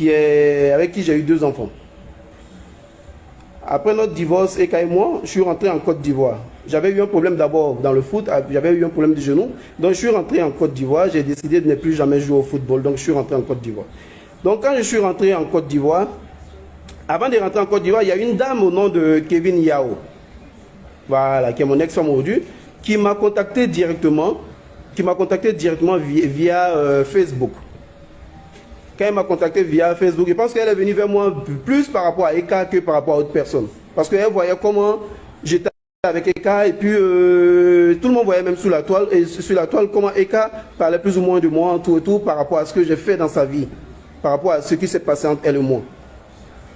avec qui j'ai eu 2 enfants. Après notre divorce, Eka et moi, je suis rentré en Côte d'Ivoire. J'avais eu un problème d'abord dans le foot, j'avais eu un problème de genou. Donc je suis rentré en Côte d'Ivoire, j'ai décidé de ne plus jamais jouer au football. Donc je suis rentré en Côte d'Ivoire. Donc quand je suis rentré en Côte d'Ivoire, avant de rentrer en Côte d'Ivoire, il y a une dame au nom de Kevin Yao, voilà, qui est mon ex-femme aujourd'hui, qui m'a contacté directement, via Facebook. Quand elle m'a contacté via Facebook, je pense qu'elle est venue vers moi plus par rapport à Eka que par rapport à d'autres personnes. Parce qu'elle voyait comment j'étais avec Eka et puis tout le monde voyait même sur la toile comment Eka parlait plus ou moins de moi, tout et tout, par rapport à ce que j'ai fait dans sa vie, par rapport à ce qui s'est passé entre elle et moi.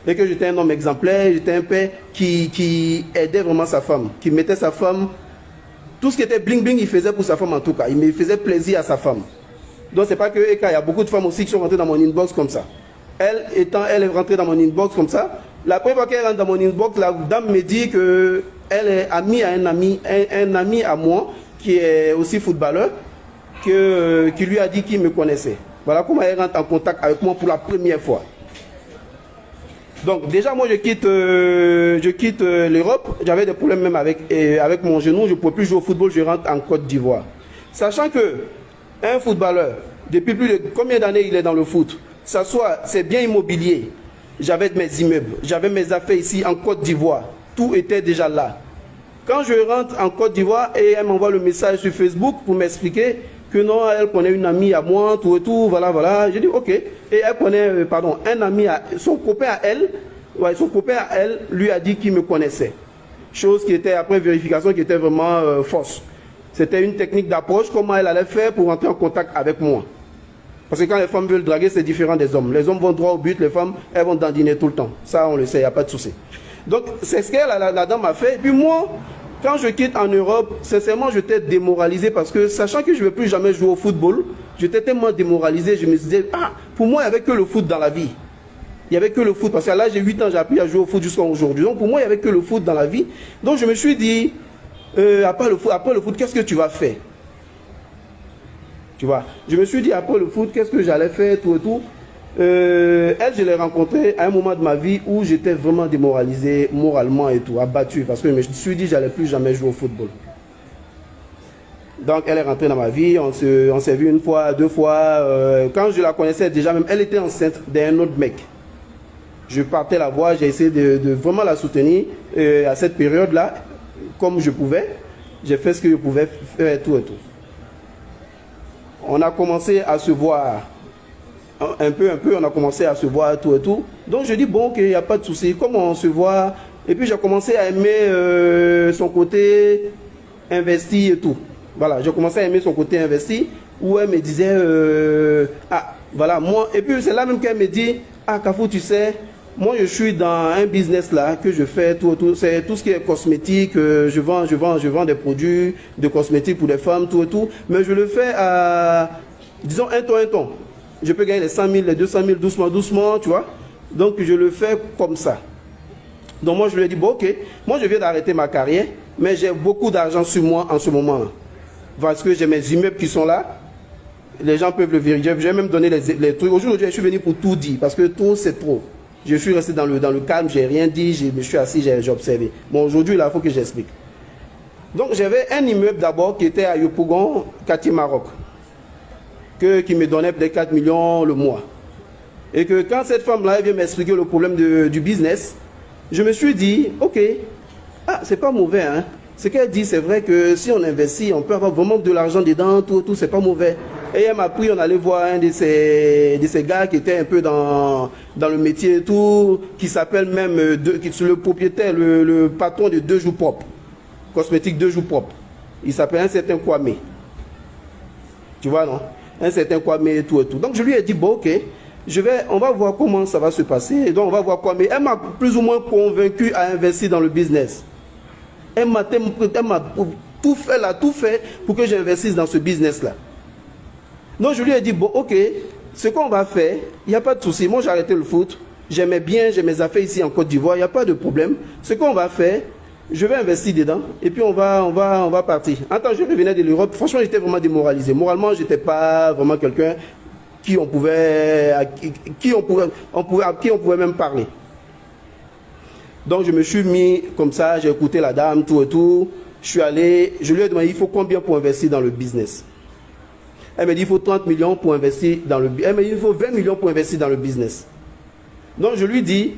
Et que j'étais un homme exemplaire, j'étais un père qui aidait vraiment sa femme, qui mettait sa femme, tout ce qui était bling bling, il faisait pour sa femme en tout cas, il me faisait plaisir à sa femme. Donc c'est pas que Eka, il y a beaucoup de femmes aussi qui sont rentrées dans mon inbox comme ça. Elle est rentrée dans mon inbox comme ça. La première fois qu'elle rentre dans mon inbox, la dame me dit que elle est amie à un ami à moi qui est aussi footballeur, qui lui a dit qu'il me connaissait. Voilà comment elle rentre en contact avec moi pour la première fois. Donc déjà moi je quitte l'Europe. J'avais des problèmes même avec mon genou. Je ne pouvais plus jouer au football. Je rentre en Côte d'Ivoire. Sachant que un footballeur, depuis plus de combien d'années il est dans le foot, c'est bien immobilier. J'avais mes immeubles, j'avais mes affaires ici en Côte d'Ivoire. Tout était déjà là. Quand je rentre en Côte d'Ivoire et elle m'envoie le message sur Facebook pour m'expliquer que non, elle connaît une amie à moi, tout et tout, voilà. J'ai dit ok. Et elle connaît, un ami, son copain à elle lui a dit qu'il me connaissait. Chose qui était, après vérification, qui était vraiment fausse. C'était une technique d'approche, comment elle allait faire pour entrer en contact avec moi. Parce que quand les femmes veulent draguer, c'est différent des hommes. Les hommes vont droit au but, les femmes, elles vont dandiner tout le temps. Ça, on le sait, il n'y a pas de souci. Donc, c'est ce que la dame a fait. Et puis moi, quand je quitte en Europe, sincèrement, j'étais démoralisé parce que, sachant que je ne vais plus jamais jouer au football, j'étais tellement démoralisé, je me disais, pour moi, il n'y avait que le foot dans la vie. Il n'y avait que le foot, parce qu'à l'âge de 8 ans, j'ai appris à jouer au foot jusqu'à aujourd'hui. Donc, pour moi, il n'y avait que le foot dans la vie. Donc, je me suis dit, après le foot, qu'est-ce que tu vas faire? Tu vois, je me suis dit, après le foot, qu'est-ce que j'allais faire, tout et tout. Elle, je l'ai rencontrée à un moment de ma vie où j'étais vraiment démoralisé, moralement et tout, abattu, parce que je me suis dit, j'allais plus jamais jouer au football. Donc, elle est rentrée dans ma vie, on s'est vu 1 fois, 2 fois. Quand je la connaissais déjà, même, elle était enceinte d'un autre mec. Je partais la voir, j'ai essayé de vraiment la soutenir à cette période-là, comme je pouvais. J'ai fait ce que je pouvais faire, tout et tout. On a commencé à se voir un peu, on a commencé à se voir tout et tout. Donc je dis, bon, qu'il n'y a pas de souci, comme on se voit. Et puis j'ai commencé à aimer son côté investi et tout. Voilà, j'ai commencé à aimer son côté investi, où elle me disait, voilà, moi. Et puis c'est là même qu'elle me dit, Kafou, tu sais, moi je suis dans un business là, que je fais tout, c'est tout ce qui est cosmétique, je vends des produits de cosmétiques pour les femmes, tout et tout, mais je le fais à, disons, un ton. Je peux gagner les 100 000, les 200 000, doucement, tu vois. Donc je le fais comme ça. Donc moi je lui ai dit, bon ok, moi je viens d'arrêter ma carrière, mais j'ai beaucoup d'argent sur moi en ce moment. Parce que j'ai mes immeubles qui sont là, les gens peuvent le vérifier, j'ai même donné les trucs. Aujourd'hui je suis venu pour tout dire, parce que tout c'est trop. Je suis resté dans le calme, j'ai rien dit, je me suis assis, j'ai observé. Bon, aujourd'hui, là, il faut que j'explique. Donc, j'avais un immeuble d'abord qui était à Yopougon, quartier Maroc, qui me donnait peut-être 4 millions le mois. Et que quand cette femme-là vient m'expliquer le problème du business, je me suis dit, ok, c'est pas mauvais, hein. Ce qu'elle dit, c'est vrai que si on investit, on peut avoir vraiment de l'argent dedans, tout, c'est pas mauvais. Et elle m'a pris, on allait voir un de ces gars qui était un peu dans le métier et tout, qui s'appelle même, le propriétaire, le patron de 2 jours propres, cosmétique 2 jours propres. Il s'appelle un certain Kwame. Tu vois, non? Un certain Kwame et tout. Donc je lui ai dit, bon, ok, on va voir comment ça va se passer. Et donc on va voir Kwame. Elle m'a plus ou moins convaincu à investir dans le business. Elle m'a tout fait pour que j'investisse dans ce business-là. Donc je lui ai dit, bon, ok, ce qu'on va faire, il n'y a pas de souci. Moi, j'ai arrêté le foot. J'aimais bien, j'ai mes affaires ici en Côte d'Ivoire, il n'y a pas de problème. Ce qu'on va faire, je vais investir dedans et puis on va partir. En tant que je revenais de l'Europe, franchement, j'étais vraiment démoralisé. Moralement, je n'étais pas vraiment quelqu'un qui on pouvait, à qui on pouvait même parler. Donc je me suis mis comme ça, j'ai écouté la dame, tout et tout. Je suis allé, je lui ai demandé, il faut combien pour investir dans le business? Elle m'a dit, il faut 30 millions pour investir dans le business. Elle m'a dit, il faut 20 millions pour investir dans le business. Donc je lui dis,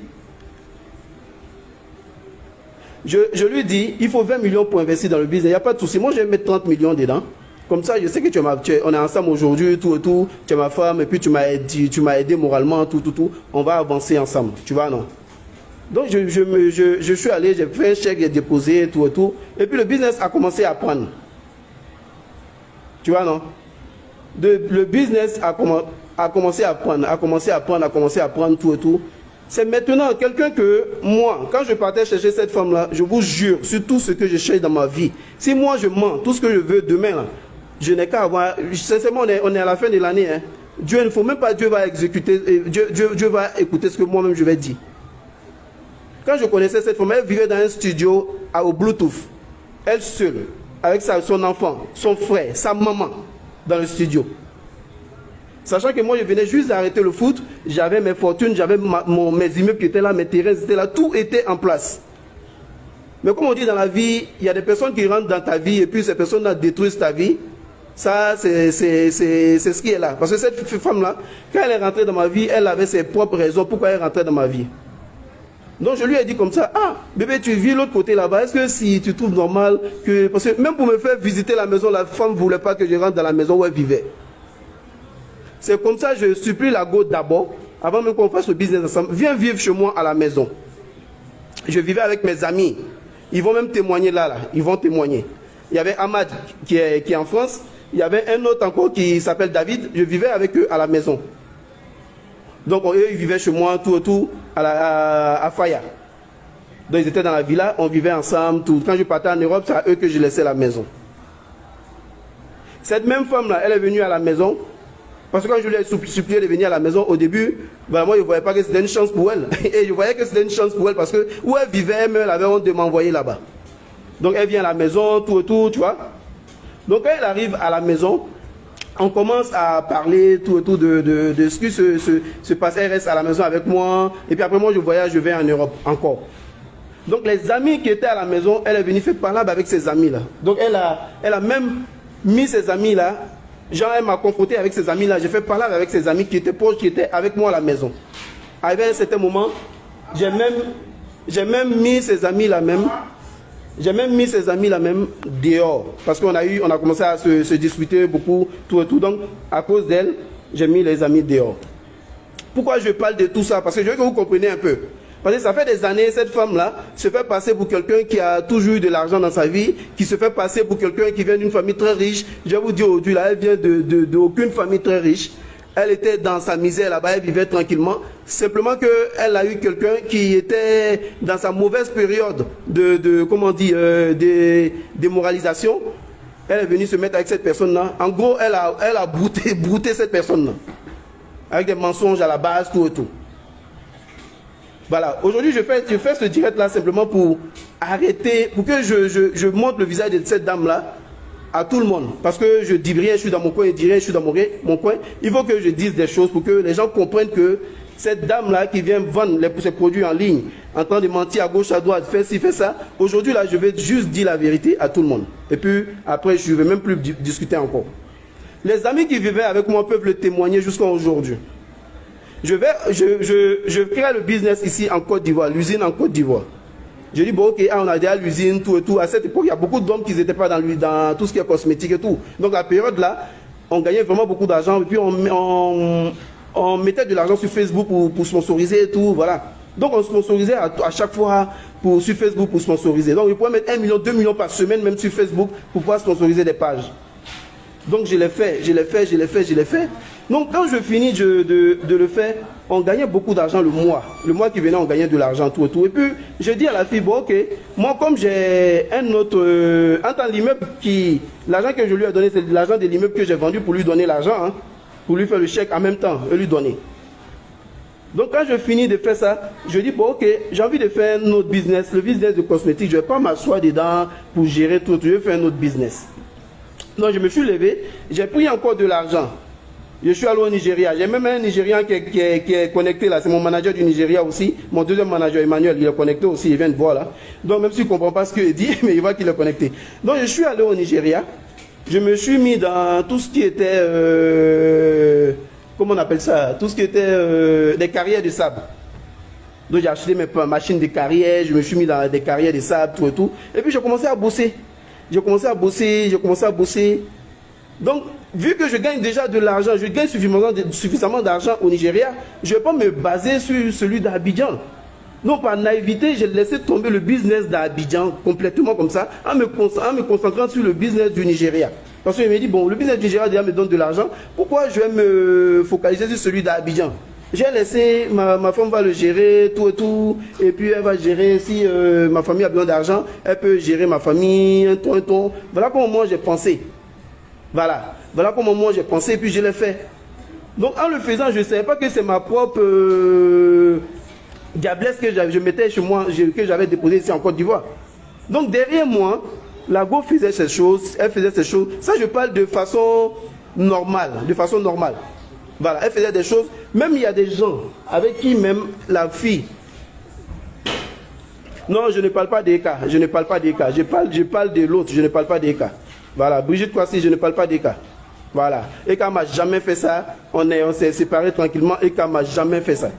il faut 20 millions pour investir dans le business. Il n'y a pas de souci. Moi, je vais mettre 30 millions dedans. Comme ça, je sais que on est ensemble aujourd'hui, tout et tout. Tu es ma femme et puis tu m'as aidé moralement, tout. On va avancer ensemble. Tu vois, non? Donc, je suis allé, j'ai fait un chèque, j'ai déposé, tout et tout. Et puis, le business a commencé à prendre. Tu vois, non? Le business a commencé à prendre, tout et tout. C'est maintenant quelqu'un que moi, quand je partais chercher cette femme-là, je vous jure, sur tout ce que je cherche dans ma vie, si moi je mens, tout ce que je veux demain, là, je n'ai qu'à avoir, sincèrement, on est à la fin de l'année, hein. Dieu ne faut même pas, Dieu va exécuter, Dieu va écouter ce que moi-même je vais dire. Quand je connaissais cette femme, elle vivait dans un studio au Bluetooth, elle seule, avec son enfant, son frère, sa maman, dans le studio. Sachant que moi, je venais juste d'arrêter le foot, j'avais mes fortunes, j'avais mes immeubles qui étaient là, mes terrains étaient là, tout était en place. Mais comme on dit dans la vie, il y a des personnes qui rentrent dans ta vie et puis ces personnes-là détruisent ta vie. Ça, c'est ce qui est là. Parce que cette femme-là, quand elle est rentrée dans ma vie, elle avait ses propres raisons pourquoi elle est rentrée dans ma vie. Donc je lui ai dit comme ça, ah, bébé, tu vis l'autre côté là-bas, est-ce que si tu trouves normal que... Parce que même pour me faire visiter la maison, la femme ne voulait pas que je rentre dans la maison où elle vivait. C'est comme ça que je supplie la go d'abord, avant même qu'on fasse le business ensemble. Viens vivre chez moi à la maison. Je vivais avec mes amis. Ils vont même témoigner là. Ils vont témoigner. Il y avait Ahmad qui est en France. Il y avait un autre encore qui s'appelle David. Je vivais avec eux à la maison. Donc eux, ils vivaient chez moi, tout à Faya. Donc ils étaient dans la villa, on vivait ensemble, tout. Quand je partais en Europe, c'est à eux que je laissais la maison. Cette même femme-là, elle est venue à la maison. Parce que quand je lui ai supplié de venir à la maison, au début, vraiment, je ne voyais pas que c'était une chance pour elle. Et je voyais que c'était une chance pour elle parce que où elle vivait, elle avait honte de m'envoyer là-bas. Donc elle vient à la maison, tout, tu vois. Donc quand elle arrive à la maison, on commence à parler tout de ce qui se passe. Elle reste à la maison avec moi. Et puis après moi, je voyage, je vais en Europe encore. Donc les amis qui étaient à la maison, elle est venue faire parler avec ses amis-là. Donc elle a même mis ses amis-là. Genre, elle m'a confronté avec ses amis-là. J'ai fait parler avec ses amis qui étaient proches, qui étaient avec moi à la maison. Arrivé à un certain moment, j'ai même mis ses amis-là même. J'ai même mis ses amis-là même dehors. Parce qu'on a commencé à se disputer beaucoup, tout. Donc, à cause d'elle, j'ai mis les amis dehors. Pourquoi je parle de tout ça? Parce que je veux que vous compreniez un peu. Parce que ça fait des années, cette femme-là se fait passer pour quelqu'un qui a toujours eu de l'argent dans sa vie, qui se fait passer pour quelqu'un qui vient d'une famille très riche. Je vais vous dire aujourd'hui, là, elle vient d'aucune famille très riche. Elle était dans sa misère là-bas, elle vivait tranquillement. Simplement qu'elle a eu quelqu'un qui était dans sa mauvaise période de démoralisation. Elle est venue se mettre avec cette personne-là. En gros, elle a brouté cette personne-là. Avec des mensonges à la base, tout. Voilà, aujourd'hui je fais ce direct-là simplement pour arrêter, pour que je montre le visage de cette dame-là à tout le monde. Parce que je dis rien, je suis dans mon coin, je dis rien, je suis dans mon coin. Il faut que je dise des choses pour que les gens comprennent que cette dame-là qui vient vendre ses produits en ligne, en train de mentir à gauche, à droite, fait ci, fait ça, aujourd'hui là, je vais juste dire la vérité à tout le monde. Et puis après, je ne vais même plus discuter encore. Les amis qui vivaient avec moi peuvent le témoigner jusqu'à aujourd'hui. Je crée le business ici en Côte d'Ivoire, l'usine en Côte d'Ivoire. Je dis, bon, ok, on a déjà l'usine, tout. À cette époque, il y a beaucoup d'hommes qui n'étaient pas dans tout ce qui est cosmétique et tout. Donc, à la période là, on gagnait vraiment beaucoup d'argent. Et puis, on mettait de l'argent sur Facebook pour sponsoriser et tout, voilà. Donc, on sponsorisait à chaque fois sur Facebook pour sponsoriser. Donc, on pouvait mettre 1 million, 2 millions par semaine, même sur Facebook, pour pouvoir sponsoriser des pages. Donc, je l'ai fait. Donc, quand je finis de le faire, on gagnait beaucoup d'argent le mois. Le mois qui venait, on gagnait de l'argent, tout. Et puis, je dis à la fille, bon, ok, moi, comme j'ai un autre... Entends, l'immeuble l'argent que je lui ai donné, c'est l'argent de l'immeuble que j'ai vendu pour lui donner l'argent, hein, pour lui faire le chèque en même temps, et lui donner. Donc, quand je finis de faire ça, je dis, bon, ok, j'ai envie de faire un autre business, le business de cosmétique. Je ne vais pas m'asseoir dedans pour gérer tout. Je vais faire un autre business. Donc, je me suis levé, j'ai pris encore de l'argent. Je suis allé au Nigeria. J'ai même un Nigérian qui est connecté là. C'est mon manager du Nigeria aussi. Mon deuxième manager, Emmanuel, il est connecté aussi. Il vient de voir là. Donc même s'il ne comprend pas ce qu'il dit, mais il voit qu'il est connecté. Donc je suis allé au Nigeria. Je me suis mis dans tout ce qui était... comment on appelle ça? Tout ce qui était des carrières de sable. Donc j'ai acheté mes machines de carrière. Je me suis mis dans des carrières de sable, tout et tout. Et puis j'ai commencé à bosser. J'ai commencé à bosser. Donc, vu que je gagne déjà de l'argent, je gagne suffisamment d'argent au Nigeria, je ne vais pas me baser sur celui d'Abidjan. Non, par naïveté, j'ai laissé tomber le business d'Abidjan complètement comme ça, en me concentrant sur le business du Nigeria. Parce que je me dis, bon, le business du Nigeria déjà me donne de l'argent, pourquoi je vais me focaliser sur celui d'Abidjan? J'ai laissé, ma femme va le gérer, tout et tout, et puis elle va gérer, si ma famille a besoin d'argent, elle peut gérer ma famille, un ton. Voilà comment moi j'ai pensé. Voilà comment moi j'ai pensé et puis je l'ai fait. Donc en le faisant, je ne savais pas que c'est ma propre diablesse que je mettais chez moi, que j'avais déposée ici en Côte d'Ivoire. Donc derrière moi, la Go faisait ces choses, elle faisait ces choses. Ça je parle de façon normale, Voilà, elle faisait des choses. Même il y a des gens avec qui même la fille... Non, je ne parle pas des cas, je parle de l'autre, je ne parle pas des cas. Voilà, Brigitte Kwasi, je ne parle pas des cas. Voilà, Eka m'a jamais fait ça, on s'est séparés tranquillement, Eka m'a jamais fait ça.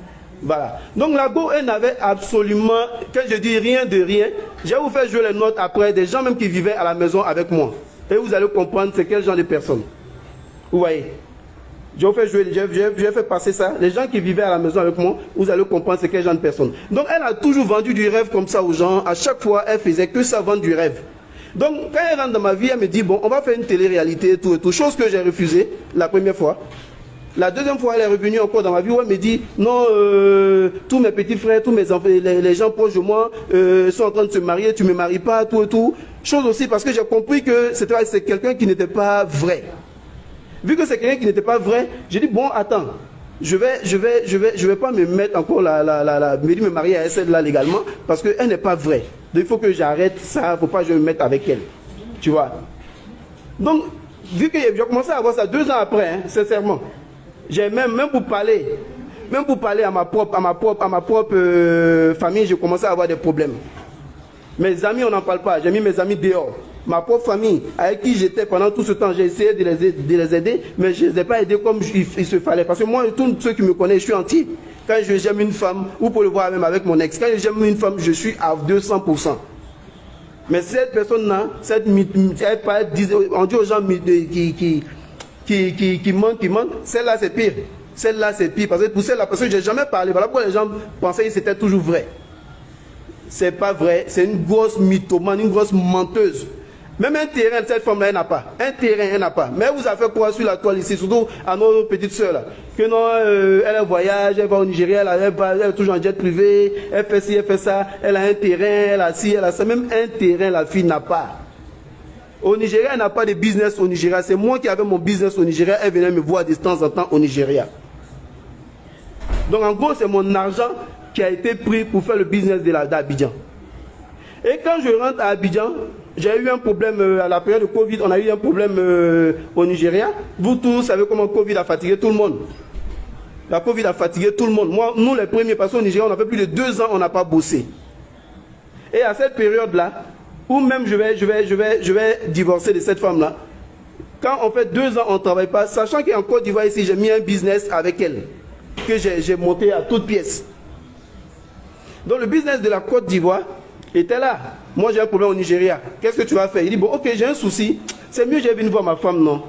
Voilà, donc la Go, elle n'avait absolument, quand je dis rien de rien, je vais vous faire jouer les notes après, des gens même qui vivaient à la maison avec moi. Et vous allez comprendre c'est quel genre de personnes. Vous voyez, je vais faire passer ça, les gens qui vivaient à la maison avec moi, vous allez comprendre c'est quel genre de personnes. Donc elle a toujours vendu du rêve comme ça aux gens, à chaque fois elle faisait que ça, vendre du rêve. Donc, quand elle rentre dans ma vie, elle me dit, bon, on va faire une télé-réalité, tout et tout, chose que j'ai refusée la première fois. La deuxième fois, elle est revenue encore dans ma vie où elle me dit, non, tous mes petits frères, tous mes enfants, les gens proches de moi sont en train de se marier, tu ne me maries pas, tout et tout. Chose aussi parce que j'ai compris que c'est quelqu'un qui n'était pas vrai. Vu que c'est quelqu'un qui n'était pas vrai, j'ai dit, bon, attends, je vais pas me mettre encore me marier à celle-là légalement parce qu'elle n'est pas vraie. Donc il faut que j'arrête ça, il ne faut pas que je me mette avec elle. Tu vois. Donc, vu que j'ai commencé à voir ça 2 ans après, hein, sincèrement, j'ai même pour parler à ma propre famille, j'ai commencé à avoir des problèmes. Mes amis, on n'en parle pas, j'ai mis mes amis dehors. Ma propre famille, avec qui j'étais pendant tout ce temps, j'ai essayé de les aider, mais je ne les ai pas aidés comme il se fallait. Parce que moi, tous ceux qui me connaissent, je suis entier. Quand j'aime une femme, vous pouvez le voir même avec mon ex, quand j'aime une femme, je suis à 200%. Mais cette personne-là, on dit aux gens qui mentent, celle-là c'est pire. Celle-là c'est pire, parce que pour celle-là, parce que je n'ai jamais parlé. Voilà pourquoi les gens pensaient que c'était toujours vrai. C'est pas vrai, c'est une grosse mythomane, une grosse menteuse. Même un terrain, cette femme-là, elle n'a pas. Un terrain, elle n'a pas. Mais elle vous a fait quoi sur la toile ici, surtout à nos petites soeurs là. Que non, elle a un voyage, elle va au Nigeria, elle est toujours en jet privé, elle fait ci, elle fait ça, elle a un terrain, elle a ci, elle a ça. Même un terrain, la fille n'a pas. Au Nigeria, elle n'a pas de business au Nigeria. C'est moi qui avais mon business au Nigeria, elle venait me voir de temps en temps au Nigeria. Donc en gros, c'est mon argent qui a été pris pour faire le business d'Abidjan. Et quand je rentre à Abidjan, j'ai eu un problème à la période de Covid, on a eu un problème au Nigeria. Vous tous savez comment Covid a fatigué tout le monde. La Covid a fatigué tout le monde. Moi, nous les premiers, parce qu'au Nigeria, on a fait plus de 2 ans, on n'a pas bossé. Et à cette période-là, où même je vais divorcer de cette femme-là, quand on fait 2 ans, on ne travaille pas, sachant qu'en Côte d'Ivoire ici, j'ai mis un business avec elle, que j'ai monté à toute pièce. Donc le business de la Côte d'Ivoire était là. Moi j'ai un problème au Nigeria. Qu'est-ce que tu vas faire? Il dit, bon ok, j'ai un souci. C'est mieux j'ai venu voir ma femme, non?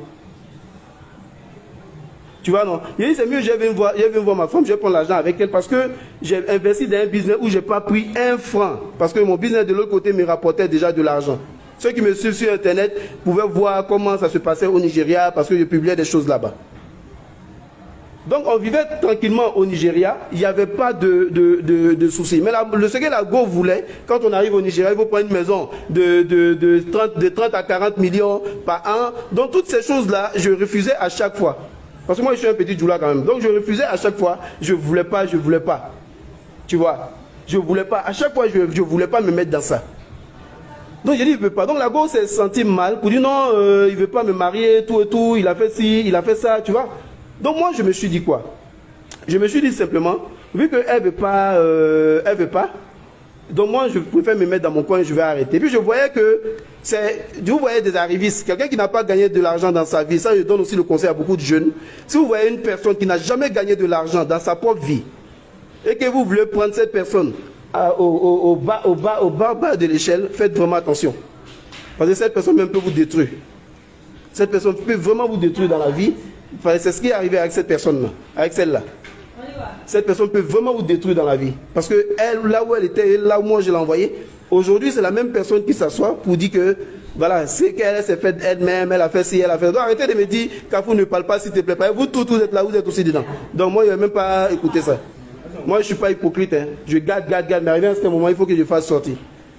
Tu vois, non? Il dit, c'est mieux j'ai venu voir ma femme, je vais prendre l'argent avec elle parce que j'ai investi dans un business où je n'ai pas pris un franc. Parce que mon business de l'autre côté me rapportait déjà de l'argent. Ceux qui me suivent sur Internet pouvaient voir comment ça se passait au Nigeria parce que je publiais des choses là-bas. Donc on vivait tranquillement au Nigeria, il n'y avait pas de soucis. Mais ce que la Go voulait, quand on arrive au Nigeria, il faut prendre une maison de 30 à 40 millions par an. Donc toutes ces choses-là, je refusais à chaque fois. Parce que moi je suis un petit djoula quand même. Donc je refusais à chaque fois, je ne voulais pas. Tu vois, je ne voulais pas. À chaque fois, je ne voulais pas me mettre dans ça. Donc j'ai dit, il ne veut pas. Donc la Go s'est sentie mal pour dire non, il ne veut pas me marier, tout et tout, il a fait ci, il a fait ça, tu vois. Donc moi, je me suis dit quoi? Je me suis dit simplement, vu qu'elle veut pas, donc moi, je préfère me mettre dans mon coin, je vais arrêter. Puis je voyais que vous voyez des arrivistes, quelqu'un qui n'a pas gagné de l'argent dans sa vie, ça je donne aussi le conseil à beaucoup de jeunes. Si vous voyez une personne qui n'a jamais gagné de l'argent dans sa propre vie, et que vous voulez prendre cette personne au bas de l'échelle, faites vraiment attention. Parce que cette personne même peut vous détruire. Cette personne peut vraiment vous détruire dans la vie. C'est ce qui est arrivé avec cette personne-là, avec celle-là. Cette personne peut vraiment vous détruire dans la vie. Parce que elle, là où elle était, là où moi je l'ai envoyée, aujourd'hui c'est la même personne qui s'assoit pour dire que, voilà, c'est qu'elle s'est faite elle-même, elle a fait ci, elle a fait ça. Donc arrêtez de me dire, Kafou ne parle pas, s'il te plaît. Vous tous, vous êtes là, vous êtes aussi dedans. Donc moi je ne vais même pas écouter ça. Moi je ne suis pas hypocrite. Hein. Je garde, mais arrivé à ce moment, il faut que je fasse sortir.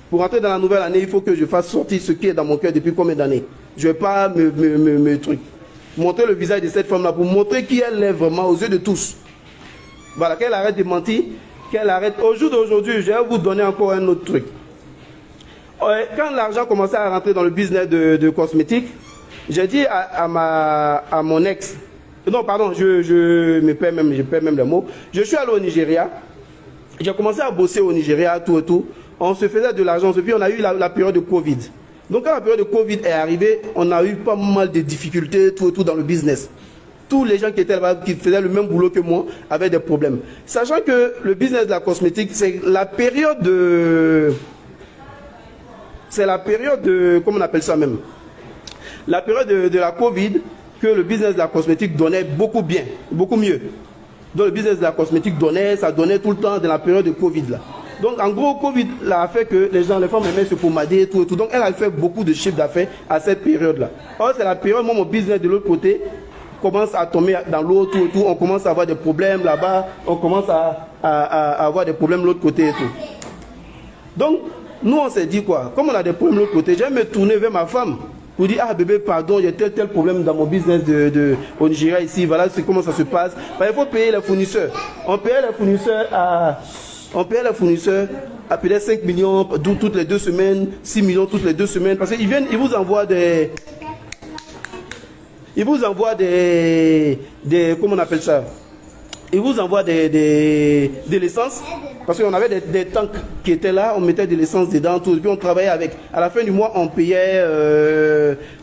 Pour entrer dans la nouvelle année, il faut que je fasse sortir ce qui est dans mon cœur depuis combien d'années. Je ne vais pas montrer le visage de cette femme-là pour montrer qui elle est vraiment aux yeux de tous. Voilà, qu'elle arrête de mentir, qu'elle arrête. Au jour d'aujourd'hui, je vais vous donner encore un autre truc. Quand l'argent commençait à rentrer dans le business de cosmétiques, j'ai dit à mon ex, non pardon, je perds même le mot, je suis allé au Nigeria, j'ai commencé à bosser au Nigeria, tout et tout, on se faisait de l'argent, puis on a eu la période de Covid. Donc quand la période de Covid est arrivée, on a eu pas mal de difficultés, tout et tout dans le business. Tous les gens qui étaient là-bas, qui faisaient le même boulot que moi, avaient des problèmes. Sachant que le business de la cosmétique, c'est la période de... comment on appelle ça même? La période de la Covid, que le business de la cosmétique donnait beaucoup bien, beaucoup mieux. Donc le business de la cosmétique ça donnait tout le temps dans la période de Covid là. Donc en gros, Covid là, a fait que les femmes aimaient se pommader, tout et tout. Donc elle a fait beaucoup de chiffres d'affaires à cette période-là. Or c'est la période, moi mon business de l'autre côté, commence à tomber dans l'eau, tout et tout, on commence à avoir des problèmes là-bas, on commence à avoir des problèmes de l'autre côté et tout. Donc, nous on s'est dit quoi? Comme on a des problèmes de l'autre côté, je vais me tourner vers ma femme pour dire, ah bébé, pardon, il y a tel problème dans mon business au Nigeria ici, voilà comment ça se passe. Ben, il faut payer les fournisseurs. On payait les fournisseurs à peut-être 5 millions toutes les 2 semaines, 6 millions toutes les 2 semaines, parce qu'ils viennent, ils vous envoient des... comment on appelle ça? Ils vous envoient de l'essence. Parce qu'on avait des tanks qui étaient là, on mettait de l'essence dedans, tout, et puis on travaillait avec. À la fin du mois, on payait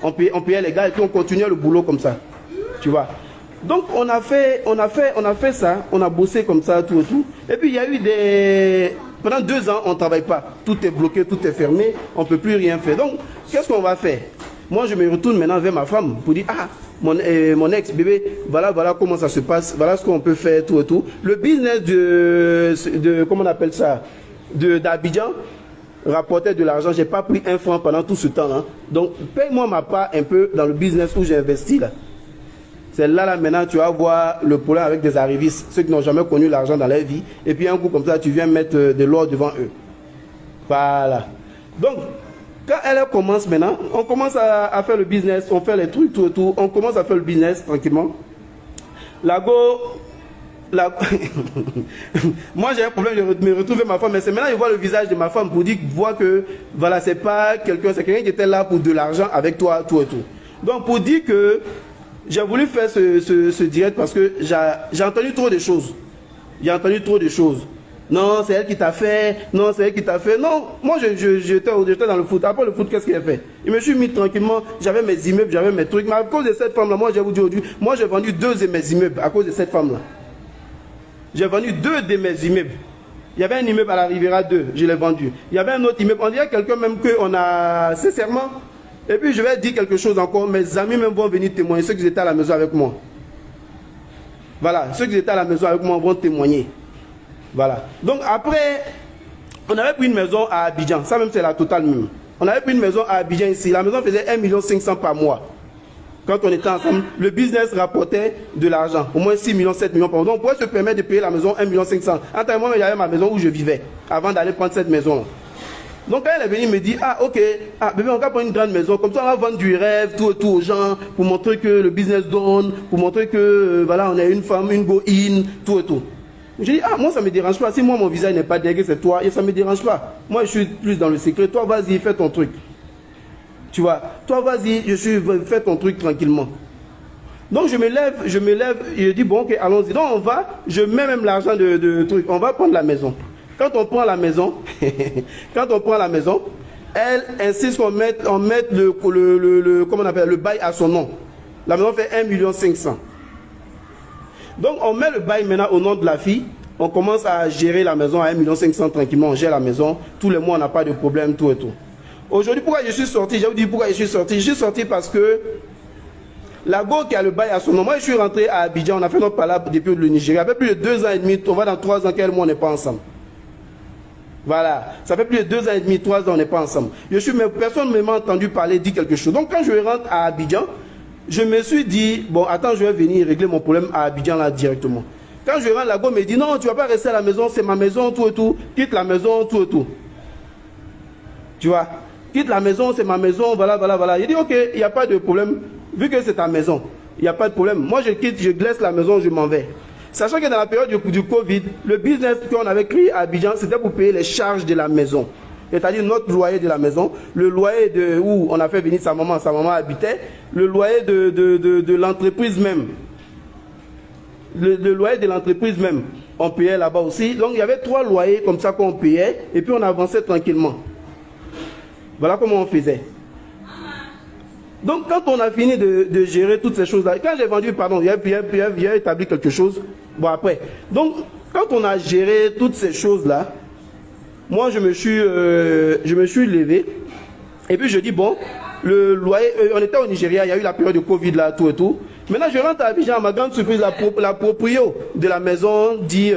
les gars et puis on continuait le boulot comme ça. Tu vois? Donc on a fait ça, on a bossé comme ça, tout et tout. Et puis il y a eu pendant 2 ans, on ne travaille pas. Tout est bloqué, tout est fermé, on ne peut plus rien faire. Donc, qu'est-ce qu'on va faire? Moi, je me retourne maintenant vers ma femme pour dire, ah, mon ex, bébé, voilà comment ça se passe, voilà ce qu'on peut faire, tout et tout. Le business comment on appelle ça, d'Abidjan, rapportait de l'argent. Je n'ai pas pris un franc pendant tout ce temps-là. Donc, paye-moi ma part un peu dans le business où j'ai investi là. C'est là maintenant, tu vas voir le problème avec des arrivistes, ceux qui n'ont jamais connu l'argent dans leur vie. Et puis un coup comme ça, tu viens mettre de l'or devant eux. Voilà. Donc, quand elle commence maintenant, on commence à faire le business, on fait les trucs, tout et tout. On commence à faire le business tranquillement. Moi j'ai un problème de me retrouver ma femme, mais c'est maintenant je vois le visage de ma femme pour dire que voilà, c'est pas quelqu'un, c'est quelqu'un qui était là pour de l'argent avec toi, tout et tout. Donc pour dire que j'ai voulu faire ce direct parce que j'ai entendu trop de choses. Non, c'est elle qui t'a fait. Non, c'est elle qui t'a fait. Non, moi j'étais dans le foot. Après le foot, qu'est-ce qu'il a fait? Je me suis mis tranquillement. J'avais mes immeubles, j'avais mes trucs. Mais à cause de cette femme-là, moi je vais vous dire aujourd'hui, moi j'ai vendu 2 de mes immeubles à cause de cette femme-là. J'ai vendu 2 de mes immeubles. Il y avait un immeuble à la Riviera 2, je l'ai vendu. Il y avait un autre immeuble. On dirait quelqu'un même qu'on a sincèrement. Et puis je vais dire quelque chose encore. Mes amis même vont venir témoigner, ceux qui étaient à la maison avec moi. Voilà, ceux qui étaient à la maison avec moi vont témoigner. Voilà. Donc après, on avait pris une maison à Abidjan. Ça même c'est la totale même. On avait pris une maison à Abidjan ici. La maison faisait 1,5 million par mois. Quand on était ensemble, le business rapportait de l'argent. Au moins 6 millions, 7 millions par mois. Donc on pouvait se permettre de payer la maison 1,5 million. Entre moi, j'avais ma maison où je vivais avant d'aller prendre cette maison. Donc quand elle est venue, elle me dit, ah ok, bébé, on va prendre une grande maison. Comme ça, on va vendre du rêve, tout et tout aux gens, pour montrer que le business donne, pour montrer que voilà, on est une femme, une go-in, tout et tout. J'ai dit, moi ça ne me dérange pas. Si moi mon visage n'est pas dégueu, c'est toi, et ça ne me dérange pas. Moi je suis plus dans le secret. Toi vas-y, fais ton truc. Tu vois, toi vas-y, fais ton truc tranquillement. Donc je me lève, et je dis bon ok, allons-y. Donc on va, je mets même l'argent de truc, on va prendre la maison. Quand on prend la maison, elle insiste qu'on mette comment on appelle, le bail à son nom. La maison fait 1,5 million. Donc on met le bail maintenant au nom de la fille. On commence à gérer la maison à 1,5 million tranquillement. On gère la maison. Tous les mois, on n'a pas de problème, tout et tout. Aujourd'hui, pourquoi je suis sorti? Je vais vous dire pourquoi je suis sorti. Je suis sorti parce que la go qui a le bail à son nom. Moi, je suis rentré à Abidjan. On a fait notre palabre depuis le Nigeria. Ça fait plus de 2 ans et demi. On va dans 3 ans, quel mois on n'est pas ensemble. Voilà. Ça fait plus de 2 ans et demi, 3 ans, on n'est pas ensemble. Mais personne ne m'a entendu parler, dire quelque chose. Donc, quand je rentre à Abidjan, je me suis dit, bon, attends, je vais venir régler mon problème à Abidjan là directement. Quand je rentre, la go me dit, non, tu ne vas pas rester à la maison, c'est ma maison, tout et tout. Quitte la maison, tout et tout. Tu vois, quitte la maison, c'est ma maison, voilà, voilà, voilà. Il dit, ok, il n'y a pas de problème. Vu que c'est ta maison, il n'y a pas de problème. Moi, je quitte, je laisse la maison, je m'en vais. Sachant que dans la période du Covid, le business qu'on avait créé à Abidjan, c'était pour payer les charges de la maison. C'est-à-dire notre loyer de la maison, le loyer où on a fait venir sa maman habitait, le loyer de l'entreprise même. Le loyer de l'entreprise même, on payait là-bas aussi. Donc il y avait 3 loyers comme ça qu'on payait et puis on avançait tranquillement. Voilà comment on faisait. Donc quand on a fini de gérer toutes ces choses-là, quand j'ai vendu, pardon, il y a établi quelque chose, bon après. Donc quand on a géré toutes ces choses-là, moi je me suis levé et puis je dis bon, le loyer, on était au Nigeria, il y a eu la période de Covid là, tout et tout. Maintenant je rentre à Abidjan, à ma grande surprise, la proprio de la maison dit,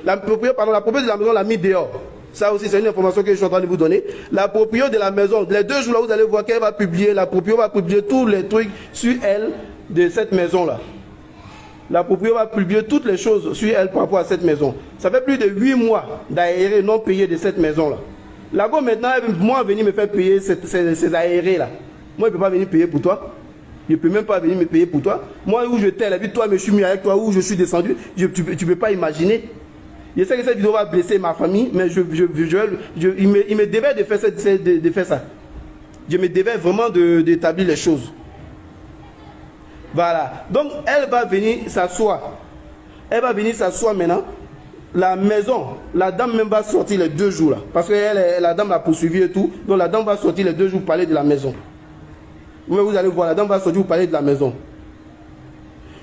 la proprio de la maison l'a mis dehors. Ça aussi c'est une information que je suis en train de vous donner. La proprio de la maison, les 2 jours là vous allez voir qu'elle va publier, la proprio va publier tous les trucs sur elle de cette maison là. La proprio va publier toutes les choses sur elle par rapport à cette maison. Ça fait plus de 8 mois d'aérés non payés de cette maison là. La go maintenant, moi venir me faire payer ces aérés là. Moi je ne peux pas venir payer pour toi. Je ne peux même pas venir me payer pour toi. Moi où je t'ai, la vie, toi, je suis mis avec toi, où je suis descendu, tu ne peux pas imaginer. Je sais que cette vidéo va blesser ma famille, mais il me devait de faire ça. Je me devais vraiment d'établir les choses. Voilà. Donc, elle va venir s'asseoir. Elle va venir s'asseoir maintenant. La maison, la dame même va sortir les 2 jours là. Parce que la dame l'a poursuivi et tout. Donc, la dame va sortir les 2 jours pour parler de la maison. Vous allez voir, la dame va sortir pour parler de la maison.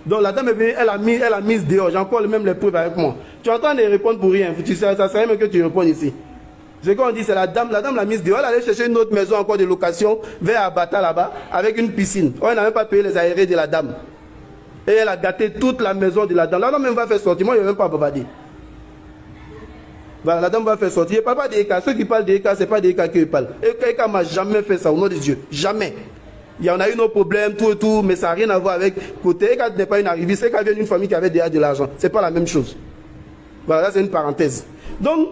Donc la dame est venue, elle a mis dehors. J'ai encore même les preuves avec moi. Tu es en train de répondre pour rien. Ça serait même que tu réponds ici. Ce qu'on dit, c'est la dame l'a mise dehors. Elle allait chercher une autre maison encore de location vers Abata là-bas avec une piscine. Elle n'a même pas payé les aérés de la dame. Et elle a gâté toute la maison de la dame. La dame même va faire sortir. Moi, je ne vais même pas bavarder. Voilà, la dame va faire sortir. Il ne parle pas d'Eka. Ceux qui parlent d'Eka, ce n'est pas d'Eka qu'ils parlent. Eka ne m'a jamais fait ça au nom de Dieu. Jamais. Il y en a eu nos problèmes, tout et tout, mais ça n'a rien à voir avec côté. Eka n'est pas une arrivée, c'est qu'elle vient d'une famille qui avait déjà de l'argent. Ce n'est pas la même chose. Voilà, c'est une parenthèse. Donc,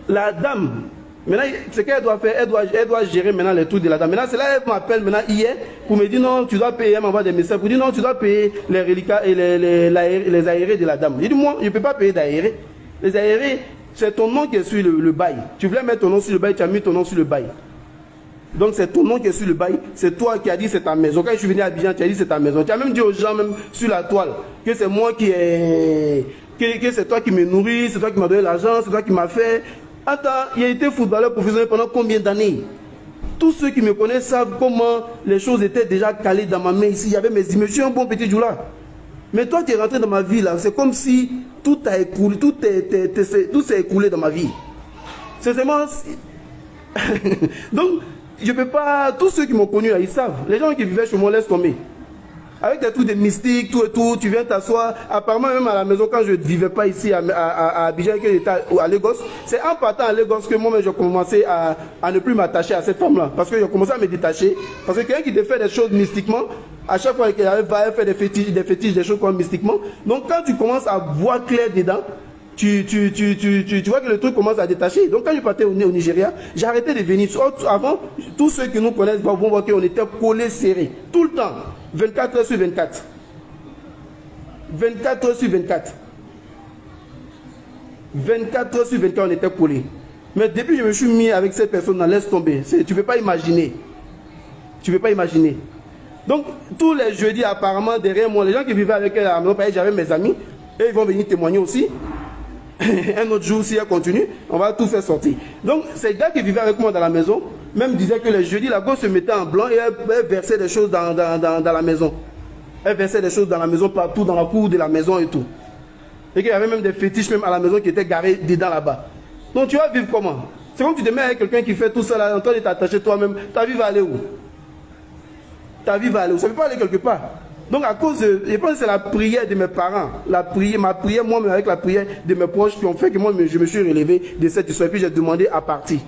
la dame, maintenant, ce qu'elle doit faire, elle doit gérer maintenant les trucs de la dame. Maintenant, c'est là qu'elle m'appelle maintenant hier pour me dire non, tu dois payer, elle m'envoie des messages pour dire non, tu dois payer les reliquats et les aérés de la dame. Je dis moi, je ne peux pas payer d'aérés. Les aérés, c'est ton nom qui est sur le bail. Tu voulais mettre ton nom sur le bail, tu as mis ton nom sur le bail. Donc c'est ton nom qui est sur le bail, c'est toi qui as dit c'est ta maison. Quand je suis venu à Abidjan, tu as dit c'est ta maison. Tu as même dit aux gens même sur la toile que c'est moi que c'est toi qui me nourris, c'est toi qui m'as donné l'argent, c'est toi qui m'as fait. Attends, il a été footballeur professionnel pendant combien d'années? Tous ceux qui me connaissent savent comment les choses étaient déjà calées dans ma main ici. Il y avait mes images, je suis un bon petit jour-là. Mais toi tu es rentré dans ma vie là, c'est comme si tout a écoulé, tout s'est écoulé dans ma vie. C'est vraiment... Donc, je ne peux pas... Tous ceux qui m'ont connu là, ils savent. Les gens qui vivaient chez moi, laissent tomber. Avec des trucs de mystique, tout et tout, tu viens t'asseoir. Apparemment, même à la maison, quand je ne vivais pas ici à Abidjan, que j'étais à Lagos, c'est en partant à Lagos que moi, j'ai commencé à ne plus m'attacher à cette femme-là. Parce que j'ai commencé à me détacher. Parce que quelqu'un qui te fait des choses mystiquement, à chaque fois qu'il va faire des fétiches, des choses comme mystiquement. Donc, quand tu commences à voir clair dedans, tu vois que le truc commence à détacher. Donc quand je partais au Nigeria, j'ai arrêté de venir. Avant, tous ceux qui nous connaissent vont voir qu'on était collés serrés. Tout le temps. 24 heures sur 24. 24 heures sur 24. 24 heures sur 24, on était collés. Mais depuis que je me suis mis avec cette personne, laisse tomber. Tu ne peux pas imaginer. Tu ne peux pas imaginer. Donc, tous les jeudis, apparemment, derrière moi, les gens qui vivaient avec elle à la maison, j'avais mes amis, et ils vont venir témoigner aussi. Un autre jour, si elle continue, on va tout faire sortir. Donc, ces gars qui vivaient avec moi dans la maison, même disaient que les jeudis, la go se mettait en blanc et elle versait des choses dans la maison. Elle versait des choses dans la maison, partout, dans la cour de la maison et tout. Et qu'il y avait même des fétiches même à la maison qui étaient garés dedans là-bas. Donc, tu vas vivre comment? C'est comme tu te mets avec quelqu'un qui fait tout ça là, en train de t'attacher toi-même. Ta vie va aller où? Ta vie va aller où? Ça ne peut pas aller quelque part. Donc à cause de, je pense que c'est la prière de mes parents, ma prière moi-même avec la prière de mes proches qui ont fait que moi je me suis relevé de cette histoire. Et puis j'ai demandé à partir,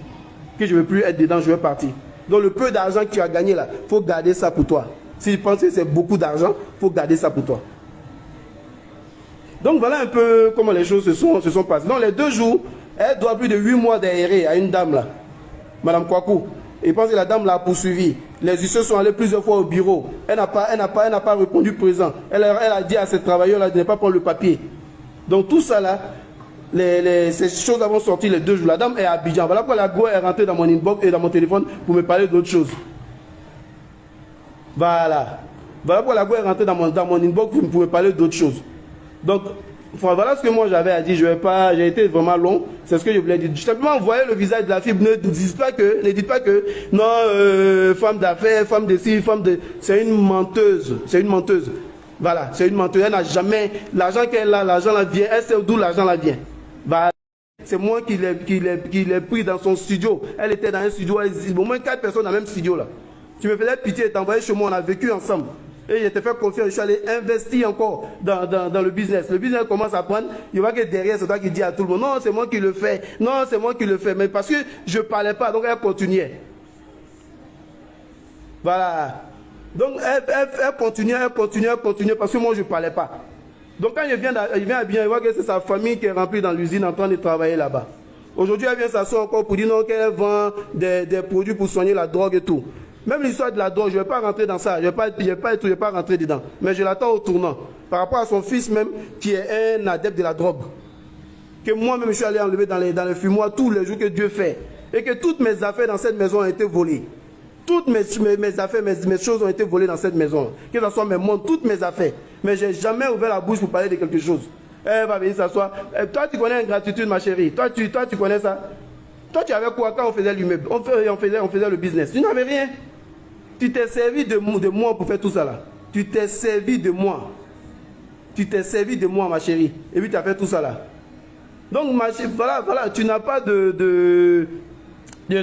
que je ne veux plus être dedans, je veux partir. Donc le peu d'argent que tu as gagné là, il faut garder ça pour toi. Si tu penses que c'est beaucoup d'argent, il faut garder ça pour toi. Donc voilà un peu comment les choses se sont passées. Donc les 2 jours, elle doit plus de 8 mois d'aéré à une dame là, Madame Kwaku. Et je pense que la dame l'a poursuivi. Les huissiers sont allés plusieurs fois au bureau. Elle n'a pas répondu présent. Elle a dit à ses travailleurs de ne pas prendre le papier. Donc tout ça là, ces choses vont sorti les 2 jours. La dame est à Abidjan. Voilà pourquoi la go est rentrée dans mon inbox et dans mon téléphone pour me parler d'autres choses. Voilà. Voilà pourquoi la go est rentrée dans mon inbox pour me parler d'autres choses. Donc, voilà ce que moi j'avais à dire. J'ai été vraiment long. C'est ce que je voulais dire. Simplement, voyez le visage de la fille. Ne dites pas que non, femme d'affaires, femme de ci, femme de. C'est une menteuse. C'est une menteuse. Voilà, c'est une menteuse. Elle n'a jamais. L'argent qu'elle a, l'argent la vient. Elle sait d'où l'argent la vient. Voilà. C'est moi qui l'ai pris dans son studio. Elle était dans un studio. Au moins 4 personnes dans le même studio là. Tu me faisais pitié et t'envoyais chez moi. On a vécu ensemble. Et je te fais confiance, je suis allé investir encore dans le business. Le business commence à prendre, il voit que derrière, c'est toi qui dis à tout le monde, non, c'est moi qui le fais, non, c'est moi qui le fais. Mais parce que je ne parlais pas, donc elle continuait. Voilà. Donc elle continuait parce que moi je ne parlais pas. Donc quand il vient à bien, il voit que c'est sa famille qui est remplie dans l'usine en train de travailler là-bas. Aujourd'hui, elle vient s'asseoir encore pour dire non, qu'elle vend des produits pour soigner la drogue et tout. Même l'histoire de la drogue, je ne vais pas rentrer dans ça, je ne vais pas rentrer dedans. Mais je l'attends au tournant. Par rapport à son fils même, qui est un adepte de la drogue. Que moi-même, je suis allé enlever dans les fumoirs tous les jours que Dieu fait. Et que toutes mes affaires dans cette maison ont été volées. Toutes mes affaires, mes choses ont été volées dans cette maison. Que ce soit mes montres, toutes mes affaires. Mais je n'ai jamais ouvert la bouche pour parler de quelque chose. Elle va venir s'asseoir. Toi, tu connais ingratitude, ma chérie. Toi, tu connais ça. Toi, tu avais quoi quand on faisait l'immeuble? On faisait le business. Tu n'avais rien. Tu t'es servi de moi pour faire tout ça là. Tu t'es servi de moi. Tu t'es servi de moi, ma chérie. Et puis tu as fait tout ça là. Donc, ma chérie, voilà, tu n'as pas de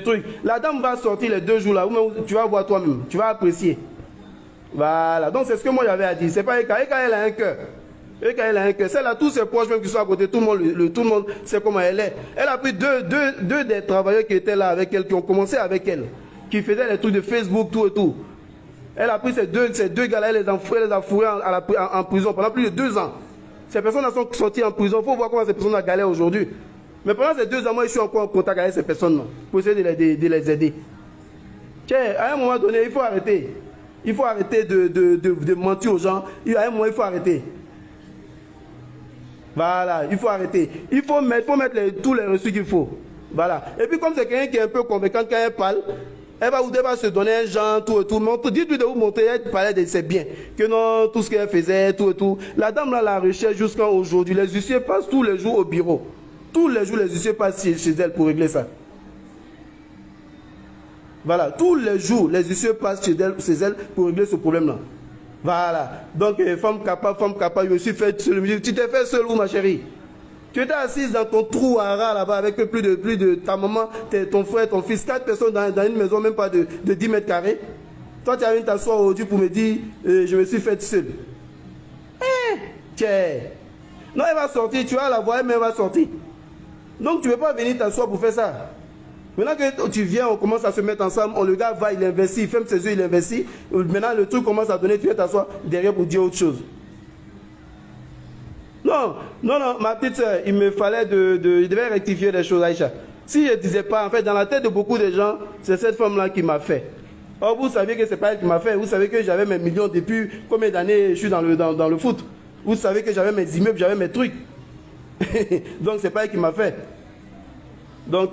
truc. La dame va sortir les 2 jours là. Tu vas voir toi-même. Tu vas apprécier. Voilà. Donc, c'est ce que moi j'avais à dire. C'est pas Eka. Eka, elle a un cœur. Eka, elle a un cœur. Celle-là, tous ses proches même qui sont à côté, tout le monde sait comment elle est. Elle a pris deux des travailleurs qui étaient là avec elle, qui ont commencé avec elle, qui faisaient les trucs de Facebook, tout et tout. Elle a pris ces deux gars-là, elle les a fourrés en prison pendant plus de 2 ans. Ces personnes sont sorties en prison. Il faut voir comment ces personnes ont galéré aujourd'hui. Mais pendant ces 2 ans, moi, je suis encore en contact avec ces personnes-là pour essayer de les aider. Tiens, à un moment donné, il faut arrêter. Il faut arrêter de mentir aux gens. À un moment, il faut arrêter. Voilà, il faut arrêter. Il faut mettre tous les reçus qu'il faut. Voilà. Et puis, comme c'est quelqu'un qui est un peu convaincant quand elle parle, elle va se donner un genre, tout et tout. Dites-lui de vous montrer, elle parlait de ses biens. Que non, tout ce qu'elle faisait, tout et tout. La dame là, la recherche jusqu'à aujourd'hui. Les huissiers passent tous les jours au bureau. Tous les jours, les huissiers passent chez elle pour régler ça. Voilà, tous les jours, les huissiers passent chez elle pour régler ce problème-là. Voilà. Donc, femme capable, je me suis fait seul. Tu t'es fait seul où, ma chérie? Tu étais assise dans ton trou à rat là-bas avec plus de ta maman, ton frère, ton fils, 4 personnes dans une maison, même pas de 10 mètres carrés. Toi, tu as venu t'asseoir aujourd'hui pour me dire, je me suis fait seul. Tiens. Non, elle va sortir, tu vas la voir, mais elle va sortir. Donc, tu ne peux pas venir t'asseoir pour faire ça. Maintenant que tu viens, on commence à se mettre ensemble, le gars va, il investit, il ferme ses yeux, il investit. Maintenant, le truc commence à donner, tu viens t'asseoir derrière pour dire autre chose. Non, ma petite soeur, il me fallait je devais rectifier les choses, Aïcha. Si je ne disais pas, en fait, dans la tête de beaucoup de gens, c'est cette femme-là qui m'a fait. Or, vous savez que ce n'est pas elle qui m'a fait. Vous savez que j'avais mes millions depuis combien d'années je suis dans le foot. Vous savez que j'avais mes immeubles, j'avais mes trucs. Donc, ce n'est pas elle qui m'a fait. Donc,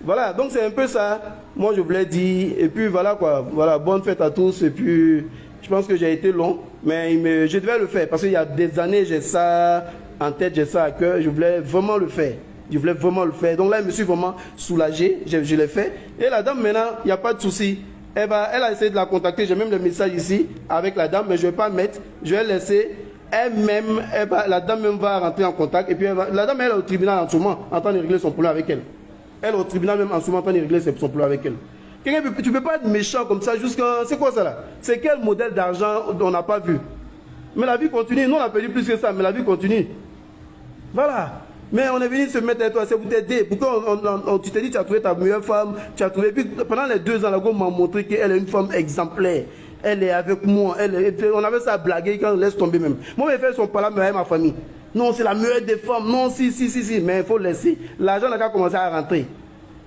Voilà, donc c'est un peu ça. Moi, je voulais dire. Et puis voilà quoi. Voilà, bonne fête à tous. Et puis, je pense que j'ai été long, mais je devais le faire parce qu'il y a des années, j'ai ça en tête, j'ai ça à cœur. Je voulais vraiment le faire. Je voulais vraiment le faire. Donc là, je me suis vraiment soulagé. Je l'ai fait. Et la dame, maintenant, il n'y a pas de souci. Elle a essayé de la contacter. J'ai même le message ici avec la dame, mais je ne vais pas mettre. Je vais laisser. Elle-même, la dame même va rentrer en contact. Et puis, la dame, elle est au tribunal en ce moment, en train de régler son problème avec elle. Elle est au tribunal même en ce moment, en train de régler son problème avec elle. Tu ne peux pas être méchant comme ça jusqu'à... C'est quoi ça là? C'est quel modèle d'argent on n'a pas vu? Mais la vie continue. Nous, on a perdu plus que ça, mais la vie continue. Voilà. Mais on est venu se mettre avec toi, c'est pour t'aider. Pourquoi tu t'es dit tu as trouvé ta meilleure femme, tu as trouvé... Puis, pendant les 2 ans, la go m'a montré qu'elle est une femme exemplaire. Elle est avec moi. On avait ça à blaguer quand on laisse tomber même. Moi, mes frères sont pas là, mais avec ma famille. Non, c'est la meilleure des femmes. Non, si. Mais il faut laisser. L'argent n'a qu'à commencer à rentrer.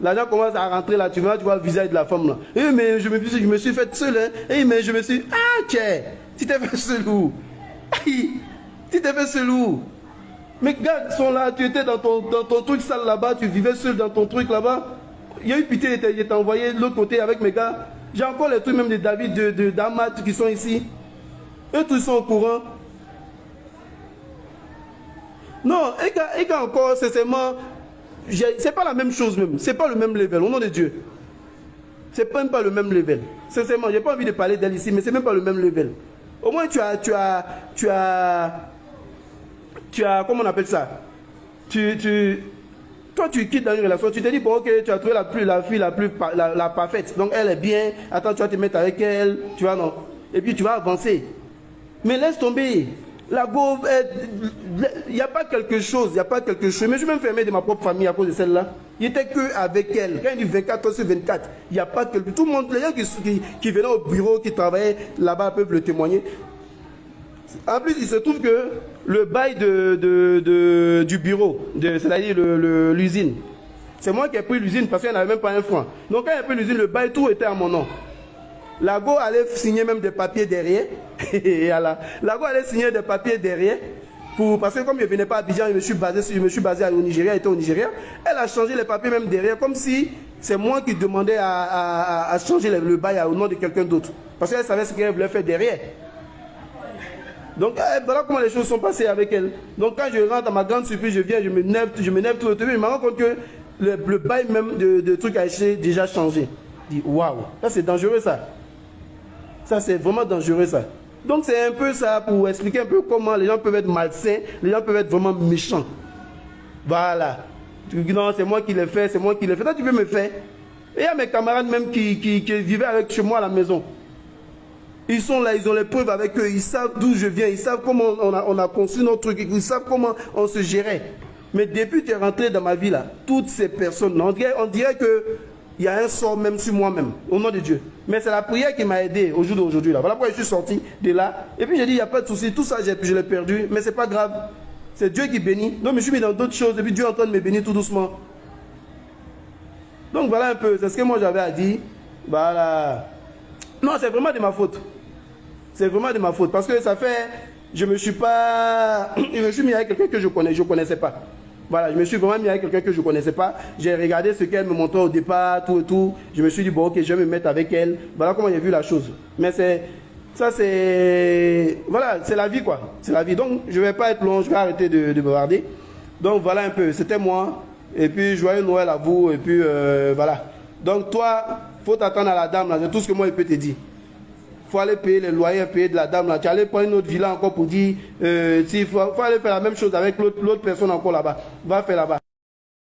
L'argent commence à rentrer là, tu vois le visage de la femme là. Eh, mais je me suis fait seul, hein. Eh, mais je me suis... Ah, tiens, tu t'es fait seul où? Tu t'es fait seul où? Mais regarde, ils sont là, tu étais dans ton truc sale là-bas, tu vivais seul dans ton truc là-bas. Il y a eu pitié, il t'a envoyé de l'autre côté avec mes gars. J'ai encore les trucs même de David, d'Amat qui sont ici. Eux tous sont au courant. Non, et quand encore, sincèrement, c'est pas la même chose même. C'est pas le même level, au nom de Dieu. C'est même pas le même level. Sincèrement, j'ai pas envie de parler d'elle ici, mais c'est même pas le même level. Au moins, tu as, comment on appelle ça? Toi, tu quittes dans une relation, tu te dis, bon, ok, tu as trouvé la fille la parfaite. Donc, elle est bien. Attends, tu vas te mettre avec elle, tu vois, non? Et puis, tu vas avancer. Mais laisse tomber. La go, il n'y a pas quelque chose, Mais je suis même fermé de ma propre famille à cause de celle-là. Il n'était que avec elle. Quand il dit 24 sur 24, il n'y a pas quelque... Tout le monde, les gens qui venaient au bureau, qui travaillaient là-bas peuvent le témoigner. En plus, il se trouve que le bail du bureau, c'est-à-dire l'usine, c'est moi qui ai pris l'usine parce qu'elle n'avait même pas un franc. Donc quand j'ai pris l'usine, le bail, tout était à mon nom. La go allait signer même des papiers derrière. La go allait signer des papiers derrière. Parce que comme je ne venais pas à Abidjan, je me suis basé au Nigeria, j'étais au Nigeria. Elle a changé les papiers même derrière, comme si c'est moi qui demandais à changer le bail au nom de quelqu'un d'autre. Parce qu'elle savait ce qu'elle voulait faire derrière. Donc voilà comment les choses sont passées avec elle. Donc quand je rentre à ma grande surprise, je viens, je m'énerve tout le temps. Je me rends compte que le bail même de trucs a déjà changé. Je dis waouh, ça c'est dangereux ça. Ça c'est vraiment dangereux ça. Donc c'est un peu ça pour expliquer un peu comment les gens peuvent être malsains, les gens peuvent être vraiment méchants. Voilà. Tu dis non, c'est moi qui l'ai fait, c'est moi qui l'ai fait. Toi tu peux me faire. Et il y a mes camarades même qui vivaient avec chez moi à la maison. Ils sont là, ils ont les preuves avec eux, ils savent d'où je viens, ils savent comment on a conçu notre truc, ils savent comment on se gérait. Mais depuis que tu es rentré dans ma vie là, toutes ces personnes, on dirait qu'il y a un sort même sur moi-même, au nom de Dieu. Mais c'est la prière qui m'a aidé au jour d'aujourd'hui là. Voilà pourquoi je suis sorti de là. Et puis j'ai dit, il n'y a pas de souci, tout ça je l'ai perdu, mais c'est pas grave. C'est Dieu qui bénit. Donc je me suis mis dans d'autres choses, et puis Dieu est en train de me bénir tout doucement. Donc voilà un peu, c'est ce que moi j'avais à dire. Voilà. Non, c'est vraiment de ma faute. C'est vraiment de ma faute. Parce que ça fait... Je me suis mis avec quelqu'un que je connaissais pas. Voilà, je me suis vraiment mis avec quelqu'un que je ne connaissais pas. J'ai regardé ce qu'elle me montrait au départ, tout et tout. Je me suis dit, bon, ok, je vais me mettre avec elle. Voilà comment j'ai vu la chose. Mais ça, c'est... Voilà, c'est la vie, quoi. C'est la vie. Donc, je ne vais pas être long, je vais arrêter de bavarder. Donc, voilà un peu. C'était moi. Et puis, joyeux Noël à vous. Et puis, voilà. Donc, toi, il faut t'attendre à la dame, là. C'est tout ce que moi, je peux te dire. Il faut aller payer les loyers, payer de la dame là. Tu allais prendre une autre villa encore pour dire, il faut aller faire la même chose avec l'autre personne encore là-bas. Va faire là-bas.